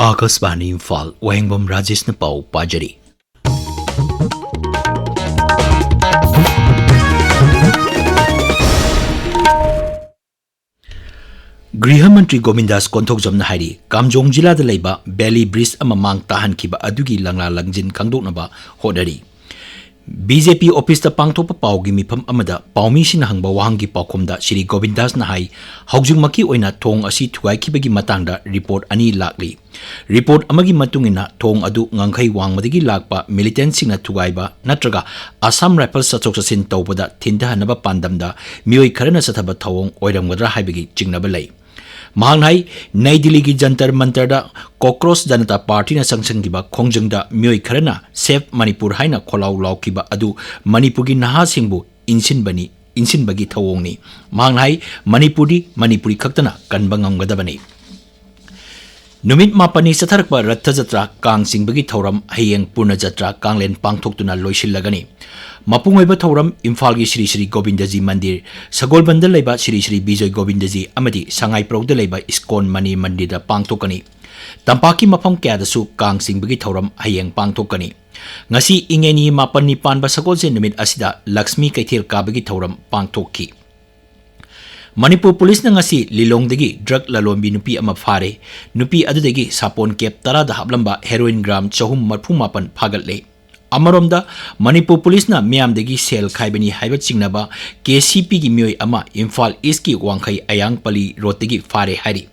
आकाशवाणी इम्फाल वाहेंगबम राजेश ने पाव पाजरी। गृह मंत्री गोविंदास कोंथोकजमना हाइरी कामजोंग जिला दा लैबा बेली ब्रिज अमा मांग ताहनखिबा अदुगी लंगला लंजिन खांगदोकनबा होदरी। बीजेपी ऑफिस पांगथोप पावगी मिफम अमदा पावमीसिंग हंगबा वाहंगी पावखोमदा श्री गोविंदास नाहाई हौजुमकी ओइना थोंग असि थुगाइखिबगी मतांगदा रिपोर्ट अनि लाकली। रिपोर्ट अमगी मतुंगिना थोंग अदु ngangkhai वांगमदगी लाकपा मिलिटेंटसिंगना थुगाइबा नत्रगा आसाम राइफल्स सचोक सचिन तौबदा थिंदहनबा पांदमदा मियोय खरना सथबा थवोंग ओइरमगदरा हाइबगी चिंगनबा लೈ। महांगनाई नई दिल्ली की जंतर मंतर कॉकरोच जनता पार्टी ने संसंगिबा खोंजंगदा मियोय खरना सेफ मणिपुर हाइना खोलाउ लाउखिबा अदु मणिपुर की नहासिंगबु इंसिनबगी थवोंगनी। महांगनाई मणिपुरी खक्तना कनबा ngamgदबनी। नुमित मापनी सथरकपा रथ जत्रा कांग सिंबगी थौरम हयेंग पूर्ण जत्रा कांगलेन पांगथोक्तुना लोइसिलगनी। मपुंगोइबा थौरम इम्फाल की श्री श्री गोविंदजी मंदिर सगोलबंद लैबा श्री श्री विजय गोविंदजी अमदी सांगाइप्रौद लैबा इस्कॉन मनी मंदिर पांगथोकनी। तंपाकी मफम क्यादसु Kong सिंबगी थौरम हयेंग पांगथोकनी। ngasi ingeni mapani panba sagolse numit asida lakshmi kaithel kabagi thauram pangthokki। Manipur Police ngasi lilongdagi drug lalombi nupi ama phare nupi adudagi sapon kep tara da hablamba heroin gram 434 phagatle। Amaromda Manipur Police na miyamdagi sel khaibani haiba chingnaba KCP gi miyoi ama Imphal East ki wangkhai ayang pali rotegi phare hari।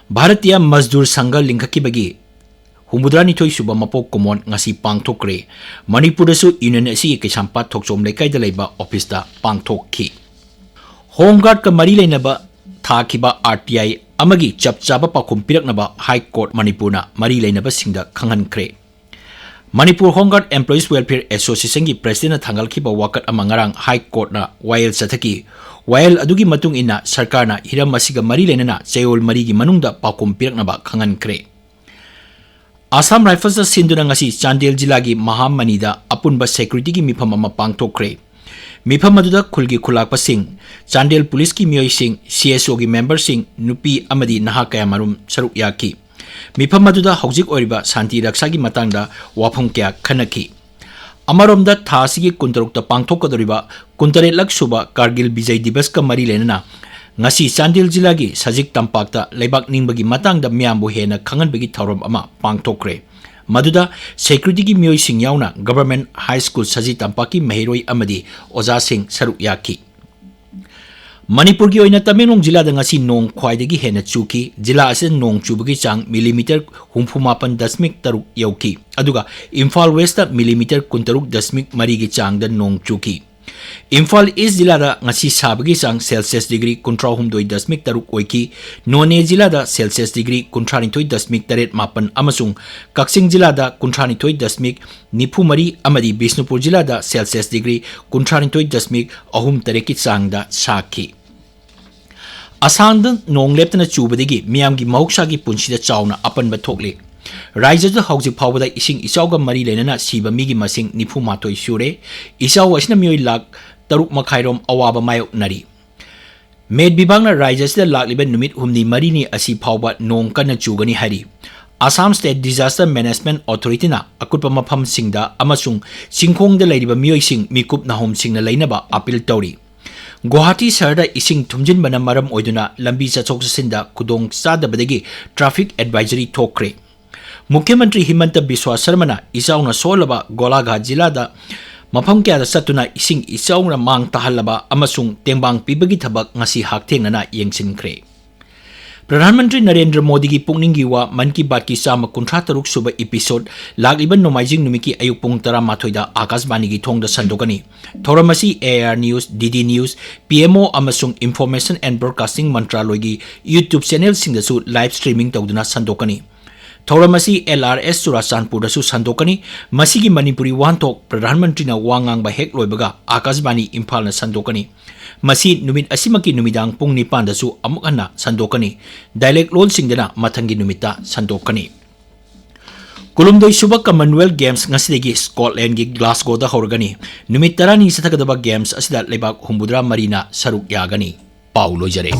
Bharatiya Mazdur Sangha lingkhakibagi हुमुद्रानी थोई सुबह मपोक कुमोन ngasi पांगथोक्रे। मणिपुरसु union असि केसामपा Thokchom लेकाइदा लैबा ऑफिसदा पांगथोक्खि। Home guard का मरी लेनबा थाखिबा RTI अमगी चपचाबा पाखुम पिरकनबा हाई कोर्ट मणिपुरना मरी लेनबा सिंगदा खंगनख्रे। Manipur home guard employees welfare association की प्रेसिडेंट थांगलखिबा वाकट अमा ngarang हाई कोर्टना वायल चथकी। वायल अदुगी मतुंग इना सरकारना हिरम असिगा मरी लेनना चेयोल मरीगी मनुंगदा पाखुम पिरकनबा खंगनख्रे। आसाम राइफल्स सिंधुना ngasi चांदेल जिला की महामनीदा अपुनबा सिक्योरिटी की मिफम अमा पांगथोक्रे। मिफम अदुदा खुलगी खुलाकपा सिंह चांदेल पुलिस की मियोय सिंह CSO की मेंबर सिंह नुपी अमदी नहा कया मरुम सरुक याकी। मिफम अदुदा हौजिक ओरिबा शांति रक्षा की मतंगदा वाफम क्या खनकी। अमरोमदा थासिगी कुंतरुक्ता पांगथोकदोरिबा कुंतरेलक सुबा कारगिल विजय दिवस का मरी लेनना ngasi चांदेल जिला की सजिक तंपाक्ता लेबाक निंबगी मतंगदा मियामबु हेना खंगनबगी थौरम अमा पांगथोक्रे। मदुदा सिक्योरिटी की मियोय सिंह यावना गवर्नमेंट हाई स्कूल सजी तंपाकी महिरोय अमदी ओजा सिंह सरुक याकी। मणिपुर की ओइना तमेंगलोंग जिला दा ngasi नोंग ख्वाइदगी हेना चुकी। जिला असे नोंग चुबगी चांग मिलीमीटर 68.3 यौकी। अदुगा इम्फाल वेस्ट मिलीमीटर 63.3 की चांग दा नोंग चुकी। इम्फाल ईस्ट जिला दा ngasi साबगी चांग सेल्सियस डिग्री 39.3 ओइकी। नोने जिला दा सेल्सियस डिग्री 39.8 अमसुंग कक्सिंग जिला दा 39.93 अमदी बिष्णुपुर जिला दा सेल्सियस डिग्री 39.3 की चांग दा साखी। असांग नोंग लेप्तना चुबदगी मियामगी महौसागी पुंसिदा चावना अपनबा थोकले। राज्यदा हौजिक फावदा इसिंग इचावगा मरी लेनना सिबा मिगी मसिंग 94 सुरे। इचाव असिना मियोय लाख 6.5 अवाबा मायोकनरी। मेड विभागना राज्यदा लाखलिबा नुमित हुमनी मरीनी असि फावबा नोंग कन्ना चुगनी हारी। आसाम स्टेट डिजास्टर मैनेजमेंट अथॉरिटीना अकुटपा मफमसिंगदा अमसुंग सिंखोंगदा लैरिबा मियोयसिंग मिकुप नाहोमसिंगना लैनबा अपील तौरी। गुवाहाटी शहरदा इसिंग थुमजिनबना मरम ओइदुना लंबी चथोक चसिनदा खुदोंग चादबदगी ट्रैफिक एडवाइजरी थोक्रे। मुख्यमंत्री हिमंत बिस्वा शर्मा इचाउना सोलबा गोलाघाट जिला दा मफम क्या सतुना इसिंग इचाउना मांग ताहलबा अमसुंग तेंबांग पिबगी थबक ngasi हाकथेंगना येंगसिनख्रे। प्रधानमंत्री नरेंद्र मोदी की पुंगनिंगी वा मन की बात की 153 सुबह एपिसोड लागिबन नोमाइजिंग नुमिकी अयुक पुंग 13 आकाशवाणी की थोंगदा संदोकनी। थोरमसी AR news, DD news, PMO अमसुंग इंफॉर्मेशन एंड ब्रॉडकास्टिंग मंत्रालय की यूट्यूब चैनल सिंगदसु लाइव स्ट्रीमिंग तौदुना संदोकनी। थौरमसी LRS चुराचांदपुरदसु संदोकनी। मसीगी मणिपुरी वाहनथोक प्रधानमंत्रीना वांगांगबा हेक लोइबगा आकाशवाणी इम्फालना संदोकनी। मसी नुमित असिमकी नुमिदांग पुंग 9 दसु अमुक हन्ना संदोकनी। डायलेक्ट लोल सिंगदना मथंगी नुमिता संदोकनी। कुलुमदोई सुबह कॉमनवेल्थ गेम्स ngasiदगी स्कॉटलैंड की ग्लासगोदा हौरगनी। नुमित 12 सथगदबा गेम्स असिदा लेबाक 73 मरीना सरुक यागनी। पाउ लोइजरे।